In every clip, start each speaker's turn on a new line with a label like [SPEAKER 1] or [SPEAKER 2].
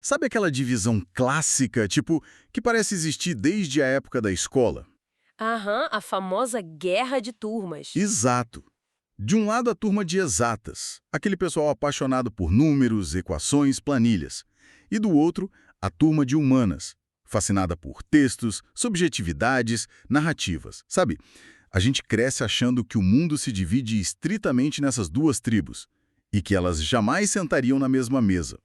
[SPEAKER 1] Sabe aquela divisão clássica, tipo, que parece existir desde a época da escola?
[SPEAKER 2] Aham, a famosa guerra de turmas.
[SPEAKER 1] Exato. De um lado, a turma de exatas, aquele pessoal apaixonado por números, equações, planilhas. E do outro, a turma de humanas, fascinada por textos, subjetividades, narrativas. Sabe, a gente cresce achando que o mundo se divide estritamente nessas duas tribos e que elas jamais sentariam na mesma mesa.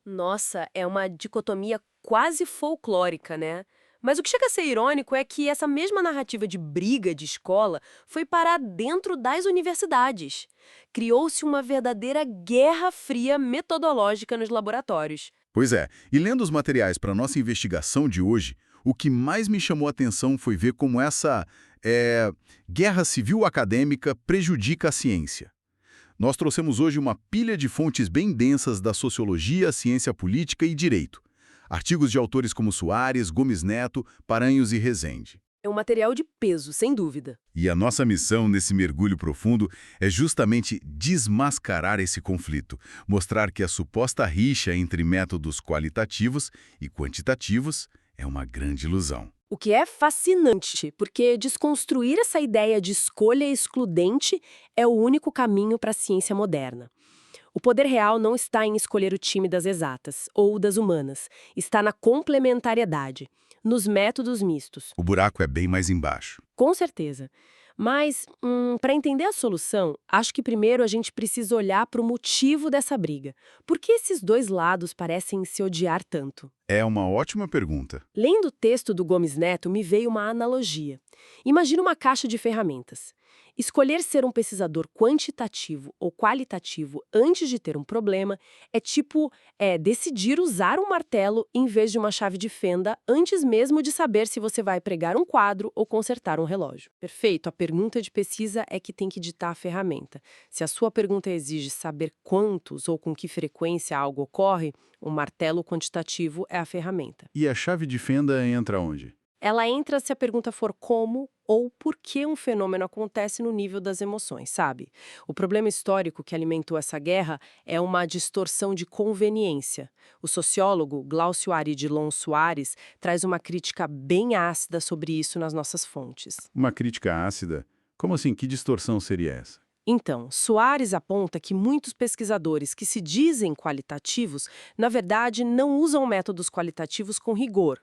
[SPEAKER 2] Nossa, é uma dicotomia quase folclórica, né? Mas o que chega a ser irônico é que essa mesma narrativa de briga de escola foi parar dentro das universidades. Criou-se uma verdadeira guerra fria metodológica nos laboratórios.
[SPEAKER 1] Pois é, e lendo os materiais para nossa investigação de hoje, o que mais me chamou a atenção foi ver como essa guerra civil acadêmica prejudica a ciência. Nós trouxemos hoje uma pilha de fontes bem densas da sociologia, ciência política e direito. Artigos de autores como Soares, Gomes Neto, Paranhos e Rezende.
[SPEAKER 2] É um material de peso, sem dúvida.
[SPEAKER 1] E a nossa missão nesse mergulho profundo é justamente desmascarar esse conflito, mostrar que a suposta rixa entre métodos qualitativos e quantitativos é uma grande ilusão.
[SPEAKER 2] O que é fascinante, porque desconstruir essa ideia de escolha excludente é o único caminho para a ciência moderna. O poder real não está em escolher o time das exatas ou das humanas, está na complementariedade, nos métodos mistos.
[SPEAKER 1] O buraco é bem mais embaixo.
[SPEAKER 2] Com certeza. Mas, para entender a solução, acho que primeiro a gente precisa olhar para o motivo dessa briga. Por que esses dois lados parecem se odiar tanto?
[SPEAKER 1] É uma ótima pergunta.
[SPEAKER 2] Lendo o texto do Gomes Neto, me veio uma analogia. Imagina uma caixa de ferramentas. Escolher ser um pesquisador quantitativo ou qualitativo antes de ter um problema é tipo decidir usar um martelo em vez de uma chave de fenda antes mesmo de saber se você vai pregar um quadro ou consertar um relógio. Perfeito, a pergunta de pesquisa é que tem que ditar a ferramenta. Se a sua pergunta exige saber quantos ou com que frequência algo ocorre, o martelo quantitativo é a ferramenta.
[SPEAKER 1] E a chave de fenda entra onde?
[SPEAKER 2] Ela entra se a pergunta for como ou por que um fenômeno acontece no nível das emoções, sabe? O problema histórico que alimentou essa guerra é uma distorção de conveniência. O sociólogo Glaucio Aridilon Soares traz uma crítica bem ácida sobre isso nas nossas fontes.
[SPEAKER 1] Uma crítica ácida? Como assim? Que distorção seria essa?
[SPEAKER 2] Então, Soares aponta que muitos pesquisadores que se dizem qualitativos, na verdade, não usam métodos qualitativos com rigor.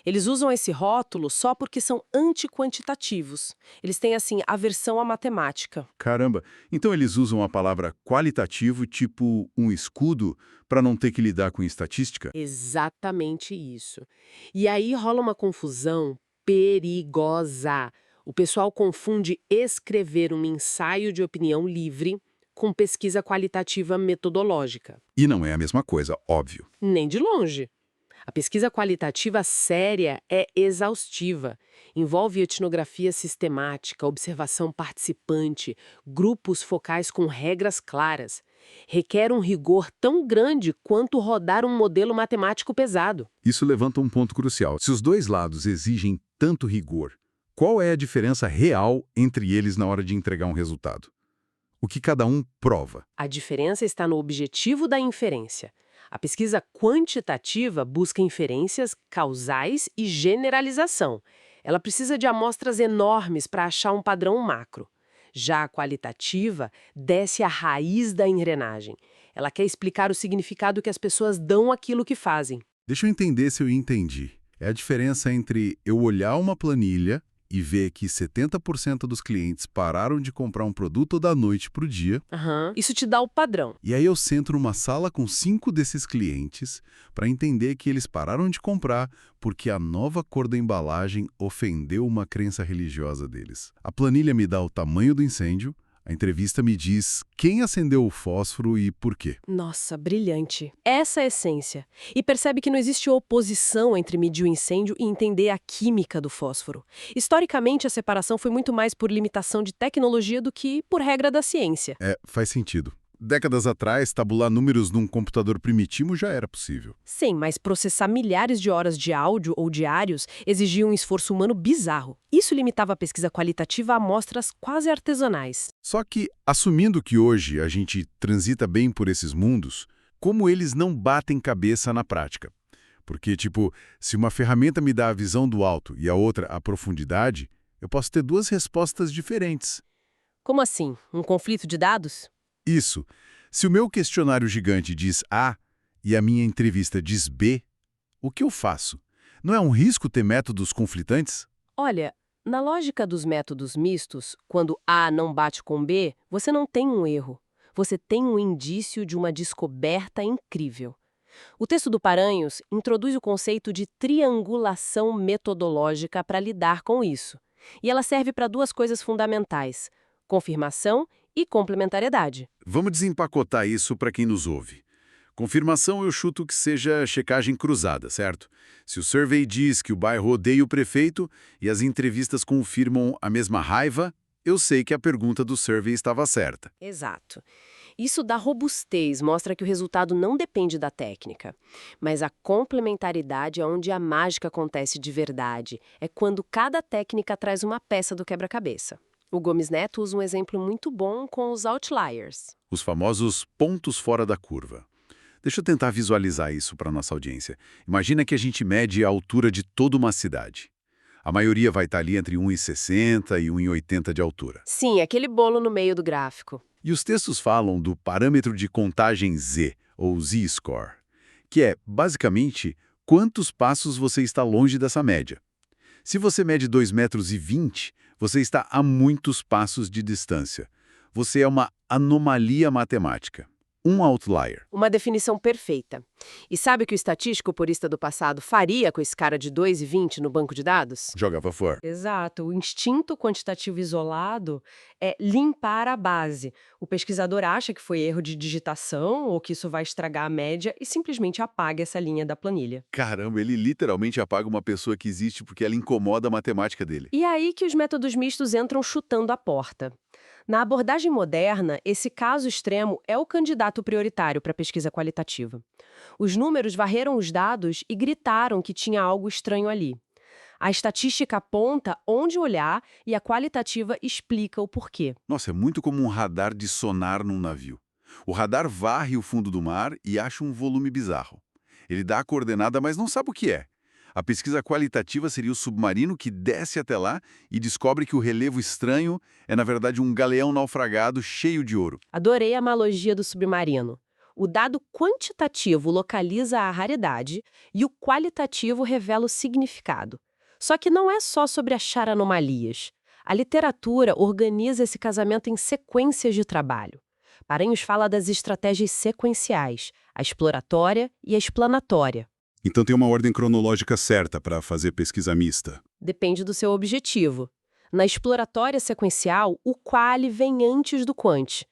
[SPEAKER 2] Eles usam esse rótulo só porque são antiquantitativos. Eles têm, assim, aversão à matemática.
[SPEAKER 1] Caramba, então eles usam a palavra qualitativo tipo um escudo para não ter que lidar com estatística?
[SPEAKER 2] Exatamente isso. E aí rola uma confusão perigosa. O pessoal confunde escrever um ensaio de opinião livre com pesquisa qualitativa metodológica.
[SPEAKER 1] E não é a mesma coisa, óbvio.
[SPEAKER 2] Nem de longe. A pesquisa qualitativa séria é exaustiva. Envolve etnografia sistemática, observação participante, grupos focais com regras claras. Requer um rigor tão grande quanto rodar um modelo matemático pesado.
[SPEAKER 1] Isso levanta um ponto crucial. Se os dois lados exigem tanto rigor, qual é a diferença real entre eles na hora de entregar um resultado? O que cada um prova?
[SPEAKER 2] A diferença está no objetivo da inferência. A pesquisa quantitativa busca inferências causais e generalização. Ela precisa de amostras enormes para achar um padrão macro. Já a qualitativa desce à raiz da engrenagem. Ela quer explicar o significado que as pessoas dão àquilo que fazem.
[SPEAKER 1] Deixa eu entender se eu entendi. É a diferença entre eu olhar uma planilha e ver que 70% dos clientes pararam de comprar um produto da noite para o dia.
[SPEAKER 2] Isso te dá o padrão.
[SPEAKER 1] E aí eu sento numa sala com 5 desses clientes para entender que eles pararam de comprar porque a nova cor da embalagem ofendeu uma crença religiosa deles. A planilha me dá o tamanho do incêndio, a entrevista me diz quem acendeu o fósforo e por quê.
[SPEAKER 2] Nossa, brilhante. Essa é a essência. E percebe que não existe oposição entre medir o incêndio e entender a química do fósforo. Historicamente, a separação foi muito mais por limitação de tecnologia do que por regra da ciência.
[SPEAKER 1] Faz sentido. Décadas atrás, tabular números num computador primitivo já era possível.
[SPEAKER 2] Sim, mas processar milhares de horas de áudio ou diários exigia um esforço humano bizarro. Isso limitava a pesquisa qualitativa a amostras quase artesanais.
[SPEAKER 1] Só que, assumindo que hoje a gente transita bem por esses mundos, como eles não batem cabeça na prática. Porque, tipo, se uma ferramenta me dá a visão do alto e a outra a profundidade, eu posso ter duas respostas diferentes.
[SPEAKER 2] Como assim? Um conflito de dados?
[SPEAKER 1] Isso. Se o meu questionário gigante diz A e a minha entrevista diz B, o que eu faço? Não é um risco ter métodos conflitantes?
[SPEAKER 2] Olha, na lógica dos métodos mistos, quando A não bate com B, você não tem um erro. Você tem um indício de uma descoberta incrível. O texto do Paranhos introduz o conceito de triangulação metodológica para lidar com isso. E ela serve para duas coisas fundamentais: confirmação e complementariedade.
[SPEAKER 1] Vamos desempacotar isso para quem nos ouve. Confirmação eu chuto que seja checagem cruzada, certo? Se o survey diz que o bairro odeia o prefeito e as entrevistas confirmam a mesma raiva, eu sei que a pergunta do survey estava certa.
[SPEAKER 2] Exato. Isso dá robustez, mostra que o resultado não depende da técnica. Mas a complementaridade é onde a mágica acontece de verdade. É quando cada técnica traz uma peça do quebra-cabeça. O Gomes Neto usa um exemplo muito bom com os outliers.
[SPEAKER 1] Os famosos pontos fora da curva. Deixa eu tentar visualizar isso para nossa audiência. Imagina que a gente mede a altura de toda uma cidade. A maioria vai estar ali entre 1,60 e 1,80 de altura.
[SPEAKER 2] Sim, aquele bolo no meio do gráfico.
[SPEAKER 1] E os textos falam do parâmetro de contagem Z, ou Z-score, que é, basicamente, quantos passos você está longe dessa média. Se você mede 2,20 metros, você está a muitos passos de distância. Você é uma anomalia matemática. Um outlier.
[SPEAKER 2] Uma definição perfeita. E sabe o que o estatístico purista do passado faria com esse cara de 2,20 no banco de dados?
[SPEAKER 1] Jogava fora.
[SPEAKER 2] Exato. O instinto quantitativo isolado é limpar a base. O pesquisador acha que foi erro de digitação ou que isso vai estragar a média e simplesmente apaga essa linha da planilha.
[SPEAKER 1] Caramba, ele literalmente apaga uma pessoa que existe porque ela incomoda a matemática dele.
[SPEAKER 2] E é aí que os métodos mistos entram chutando a porta. Na abordagem moderna, esse caso extremo é o candidato prioritário para a pesquisa qualitativa. Os números varreram os dados e gritaram que tinha algo estranho ali. A estatística aponta onde olhar e a qualitativa explica o porquê.
[SPEAKER 1] Nossa, é muito como um radar de sonar num navio. O radar varre o fundo do mar e acha um volume bizarro. Ele dá a coordenada, mas não sabe o que é. A pesquisa qualitativa seria o submarino que desce até lá e descobre que o relevo estranho é, na verdade, um galeão naufragado cheio de ouro.
[SPEAKER 2] Adorei a analogia do submarino. O dado quantitativo localiza a raridade e o qualitativo revela o significado. Só que não é só sobre achar anomalias. A literatura organiza esse casamento em sequências de trabalho. Paranhos fala das estratégias sequenciais, a exploratória e a explanatória.
[SPEAKER 1] Então tem uma ordem cronológica certa para fazer pesquisa mista.
[SPEAKER 2] Depende do seu objetivo. Na exploratória sequencial, o quali vem antes do quant.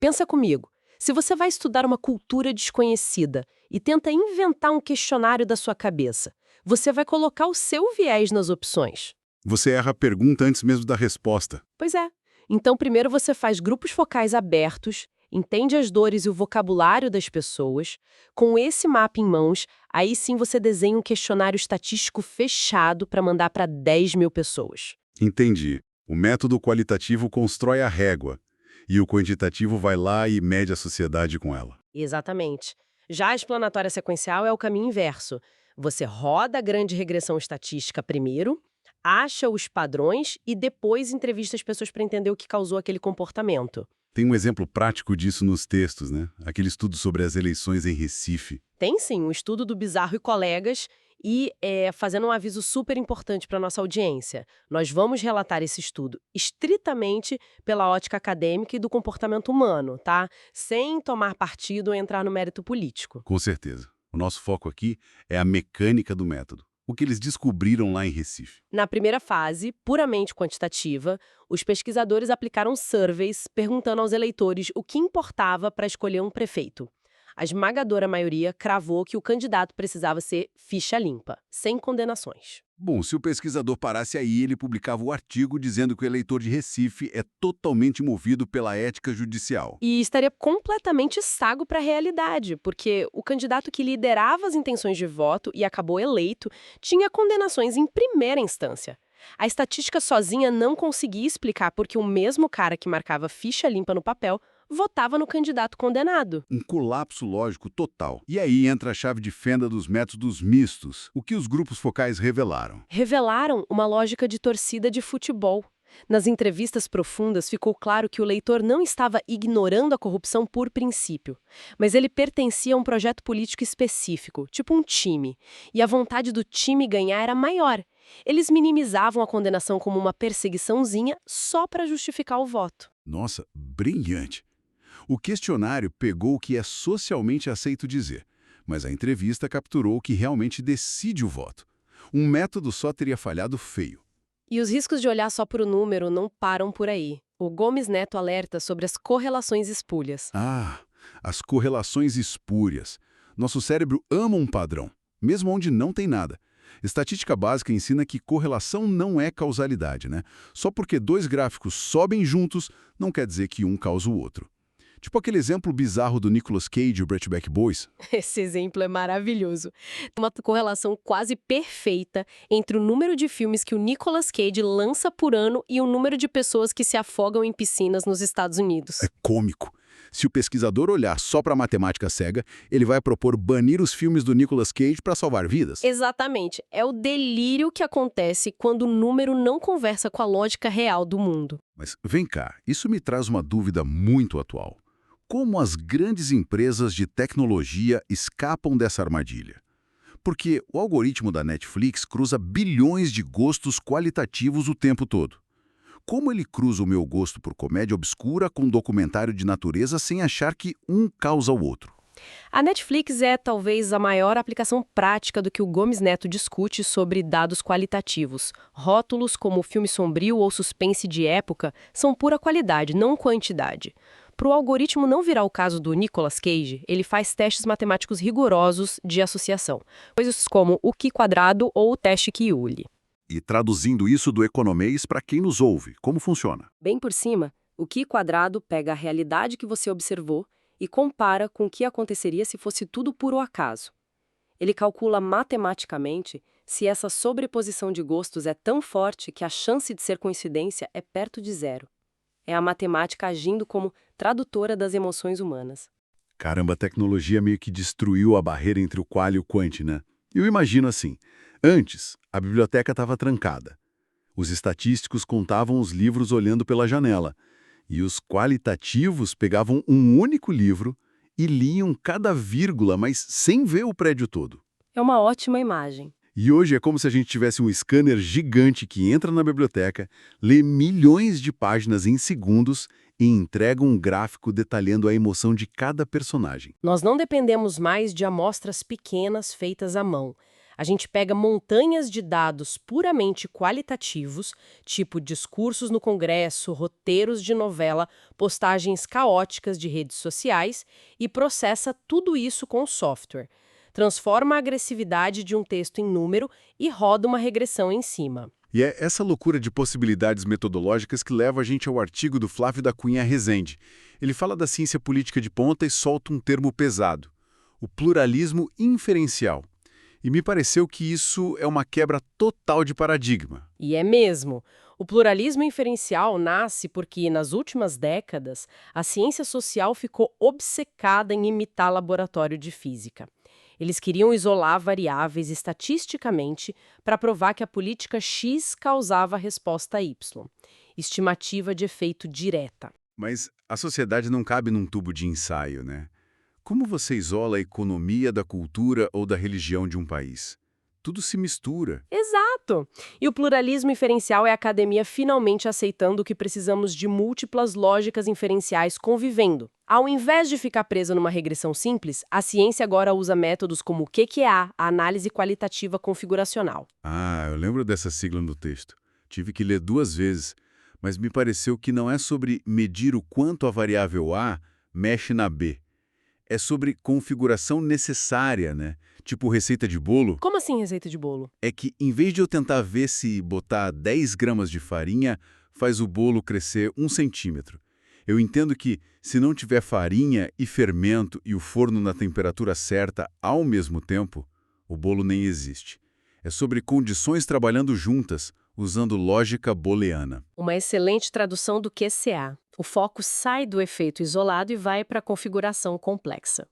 [SPEAKER 2] Pensa comigo, se você vai estudar uma cultura desconhecida e tenta inventar um questionário da sua cabeça, você vai colocar o seu viés nas opções.
[SPEAKER 1] Você erra a pergunta antes mesmo da resposta.
[SPEAKER 2] Pois é. Então, primeiro você faz grupos focais abertos, entende as dores e o vocabulário das pessoas. Com esse mapa em mãos, aí sim você desenha um questionário estatístico fechado para mandar para 10 mil pessoas.
[SPEAKER 1] Entendi. O método qualitativo constrói a régua e o quantitativo vai lá e mede a sociedade com ela.
[SPEAKER 2] Exatamente. Já a explanatória sequencial é o caminho inverso. Você roda a grande regressão estatística primeiro, acha os padrões e depois entrevista as pessoas para entender o que causou aquele comportamento.
[SPEAKER 1] Tem um exemplo prático disso nos textos, né? Aquele estudo sobre as eleições em Recife.
[SPEAKER 2] Tem sim, um estudo do Bizarro e colegas e fazendo um aviso super importante para nossa audiência. Nós vamos relatar esse estudo estritamente pela ótica acadêmica e do comportamento humano, tá? Sem tomar partido ou entrar no mérito político.
[SPEAKER 1] Com certeza. O nosso foco aqui é a mecânica do método. O que eles descobriram lá em Recife.
[SPEAKER 2] Na primeira fase, puramente quantitativa, os pesquisadores aplicaram surveys perguntando aos eleitores o que importava para escolher um prefeito. A esmagadora maioria cravou que o candidato precisava ser ficha limpa, sem condenações.
[SPEAKER 1] Bom, se o pesquisador parasse aí, ele publicava o artigo dizendo que o eleitor de Recife é totalmente movido pela ética judicial.
[SPEAKER 2] E estaria completamente sago para a realidade, porque o candidato que liderava as intenções de voto e acabou eleito tinha condenações em primeira instância. A estatística sozinha não conseguia explicar porque o mesmo cara que marcava ficha limpa no papel votava no candidato condenado.
[SPEAKER 3] Um colapso lógico total. E aí entra a chave de fenda dos métodos mistos, o que os grupos focais revelaram.
[SPEAKER 2] Revelaram uma lógica de torcida de futebol. Nas entrevistas profundas, ficou claro que o leitor não estava ignorando a corrupção por princípio, mas ele pertencia a um projeto político específico, tipo um time, e a vontade do time ganhar era maior. Eles minimizavam a condenação como uma perseguiçãozinha só para justificar o voto.
[SPEAKER 3] Nossa, brilhante! O questionário pegou o que é socialmente aceito dizer, mas a entrevista capturou o que realmente decide o voto. Um método só teria falhado feio.
[SPEAKER 2] E os riscos de olhar só para o número não param por aí. O Gomes Neto alerta sobre as correlações espúrias.
[SPEAKER 3] Ah, as correlações espúrias. Nosso cérebro ama um padrão, mesmo onde não tem nada. Estatística básica ensina que correlação não é causalidade, né? Só porque dois gráficos sobem juntos, não quer dizer que um causa o outro. Tipo aquele exemplo bizarro do Nicolas Cage e o Breakback Boys.
[SPEAKER 2] Esse exemplo é maravilhoso. Tem uma correlação quase perfeita entre o número de filmes que o Nicolas Cage lança por ano e o número de pessoas que se afogam em piscinas nos Estados Unidos.
[SPEAKER 3] É cômico. Se o pesquisador olhar só para a matemática cega, ele vai propor banir os filmes do Nicolas Cage para salvar vidas.
[SPEAKER 2] Exatamente. É o delírio que acontece quando o número não conversa com a lógica real do mundo.
[SPEAKER 3] Mas vem cá, isso me traz uma dúvida muito atual. Como as grandes empresas de tecnologia escapam dessa armadilha? Porque o algoritmo da Netflix cruza bilhões de gostos qualitativos o tempo todo. Como ele cruza o meu gosto por comédia obscura com documentário de natureza sem achar que um causa o outro?
[SPEAKER 2] A Netflix é talvez a maior aplicação prática do que o Gomes Neto discute sobre dados qualitativos. Rótulos como filme sombrio ou suspense de época são pura qualidade, não quantidade. Para o algoritmo não virar o caso do Nicolas Cage, ele faz testes matemáticos rigorosos de associação, coisas como o Q quadrado ou o teste Kiuli.
[SPEAKER 3] E traduzindo isso do economês para quem nos ouve, como funciona?
[SPEAKER 2] Bem por cima, o Q quadrado pega a realidade que você observou e compara com o que aconteceria se fosse tudo puro acaso. Ele calcula matematicamente se essa sobreposição de gostos é tão forte que a chance de ser coincidência é perto de zero. É a matemática agindo como tradutora das emoções humanas.
[SPEAKER 3] Caramba, a tecnologia meio que destruiu a barreira entre o qual e o quant, né? Eu imagino assim, antes, a biblioteca estava trancada. Os estatísticos contavam os livros olhando pela janela, e os qualitativos pegavam um único livro e liam cada vírgula, mas sem ver o prédio todo.
[SPEAKER 2] É uma ótima imagem.
[SPEAKER 3] E hoje é como se a gente tivesse um scanner gigante que entra na biblioteca, lê milhões de páginas em segundos e entrega um gráfico detalhando a emoção de cada personagem.
[SPEAKER 2] Nós não dependemos mais de amostras pequenas feitas à mão. A gente pega montanhas de dados puramente qualitativos, tipo discursos no Congresso, roteiros de novela, postagens caóticas de redes sociais, e processa tudo isso com software. Transforma a agressividade de um texto em número e roda uma regressão em cima.
[SPEAKER 3] E é essa loucura de possibilidades metodológicas que leva a gente ao artigo do Flávio da Cunha Rezende. Ele fala da ciência política de ponta e solta um termo pesado: o pluralismo inferencial. E me pareceu que isso é uma quebra total de paradigma.
[SPEAKER 2] E é mesmo. O pluralismo inferencial nasce porque, nas últimas décadas, a ciência social ficou obcecada em imitar laboratório de física. Eles queriam isolar variáveis estatisticamente para provar que a política X causava a resposta Y. Estimativa de efeito direta.
[SPEAKER 3] Mas a sociedade não cabe num tubo de ensaio, né? Como você isola a economia da cultura ou da religião de um país? Tudo se mistura.
[SPEAKER 2] Exato! E o pluralismo inferencial é a academia finalmente aceitando que precisamos de múltiplas lógicas inferenciais convivendo. Ao invés de ficar presa numa regressão simples, a ciência agora usa métodos como o QQA, a análise qualitativa configuracional.
[SPEAKER 3] Ah, eu lembro dessa sigla no texto. Tive que ler 2 vezes, mas me pareceu que não é sobre medir o quanto a variável A mexe na B. É sobre configuração necessária, né? Tipo receita de bolo.
[SPEAKER 2] Como assim receita de bolo?
[SPEAKER 3] É que, em vez de eu tentar ver se botar 10 gramas de farinha faz o bolo crescer 1 centímetro, eu entendo que, se não tiver farinha e fermento e o forno na temperatura certa ao mesmo tempo, o bolo nem existe. É sobre condições trabalhando juntas, usando lógica booleana.
[SPEAKER 2] Uma excelente tradução do QCA. O foco sai do efeito isolado e vai para a configuração complexa.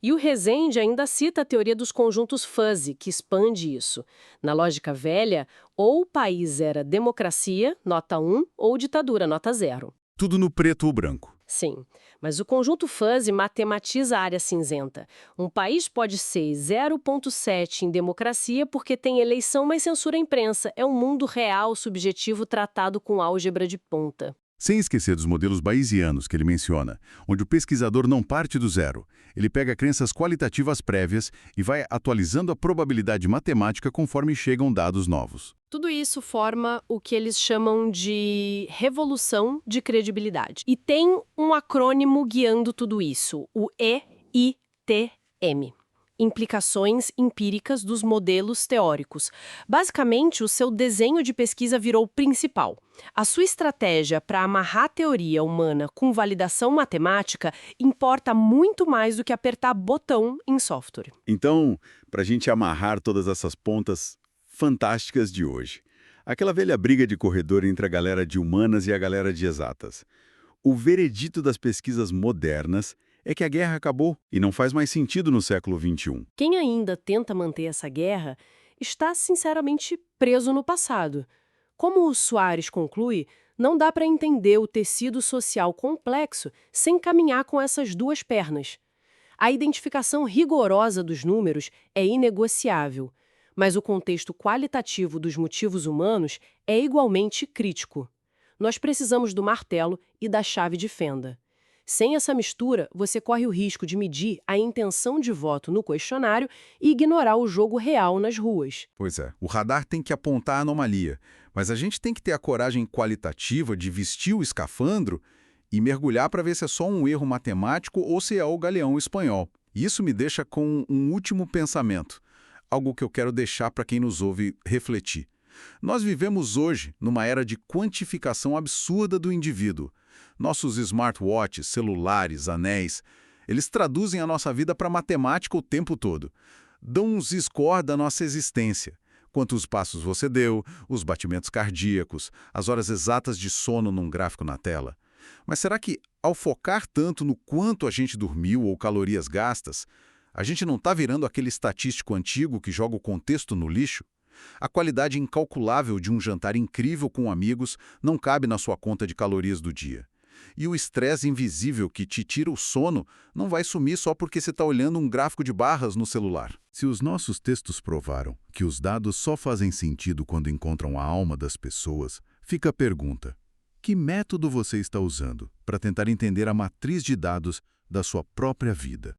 [SPEAKER 2] E o Rezende ainda cita a teoria dos conjuntos fuzzy, que expande isso. Na lógica velha, ou o país era democracia, nota 1, ou ditadura, nota 0.
[SPEAKER 3] Tudo no preto ou branco.
[SPEAKER 2] Sim, mas o conjunto fuzzy matematiza a área cinzenta. Um país pode ser 0,7 em democracia porque tem eleição, mas censura a imprensa. É um mundo real, subjetivo, tratado com álgebra de ponta.
[SPEAKER 3] Sem esquecer dos modelos bayesianos que ele menciona, onde o pesquisador não parte do zero. Ele pega crenças qualitativas prévias e vai atualizando a probabilidade matemática conforme chegam dados novos.
[SPEAKER 2] Tudo isso forma o que eles chamam de revolução de credibilidade. E tem um acrônimo guiando tudo isso, o EITM. Implicações empíricas dos modelos teóricos. Basicamente, o seu desenho de pesquisa virou principal. A sua estratégia para amarrar a teoria humana com validação matemática importa muito mais do que apertar botão em software.
[SPEAKER 3] Então, para a gente amarrar todas essas pontas fantásticas de hoje, aquela velha briga de corredor entre a galera de humanas e a galera de exatas. O veredito das pesquisas modernas é que a guerra acabou e não faz mais sentido no século XXI.
[SPEAKER 2] Quem ainda tenta manter essa guerra está, sinceramente, preso no passado. Como o Soares conclui, não dá para entender o tecido social complexo sem caminhar com essas duas pernas. A identificação rigorosa dos números é inegociável, mas o contexto qualitativo dos motivos humanos é igualmente crítico. Nós precisamos do martelo e da chave de fenda. Sem essa mistura, você corre o risco de medir a intenção de voto no questionário e ignorar o jogo real nas ruas.
[SPEAKER 3] Pois é, o radar tem que apontar a anomalia, mas a gente tem que ter a coragem qualitativa de vestir o escafandro e mergulhar para ver se é só um erro matemático ou se é o galeão espanhol. Isso me deixa com um último pensamento, algo que eu quero deixar para quem nos ouve refletir. Nós vivemos hoje numa era de quantificação absurda do indivíduo. Nossos smartwatches, celulares, anéis, eles traduzem a nossa vida para matemática o tempo todo. Dão um score da nossa existência. Quantos passos você deu, os batimentos cardíacos, as horas exatas de sono num gráfico na tela. Mas será que, ao focar tanto no quanto a gente dormiu ou calorias gastas, a gente não está virando aquele estatístico antigo que joga o contexto no lixo? A qualidade incalculável de um jantar incrível com amigos não cabe na sua conta de calorias do dia. E o estresse invisível que te tira o sono não vai sumir só porque você está olhando um gráfico de barras no celular. Se os nossos textos provaram que os dados só fazem sentido quando encontram a alma das pessoas, fica a pergunta: que método você está usando para tentar entender a matriz de dados da sua própria vida?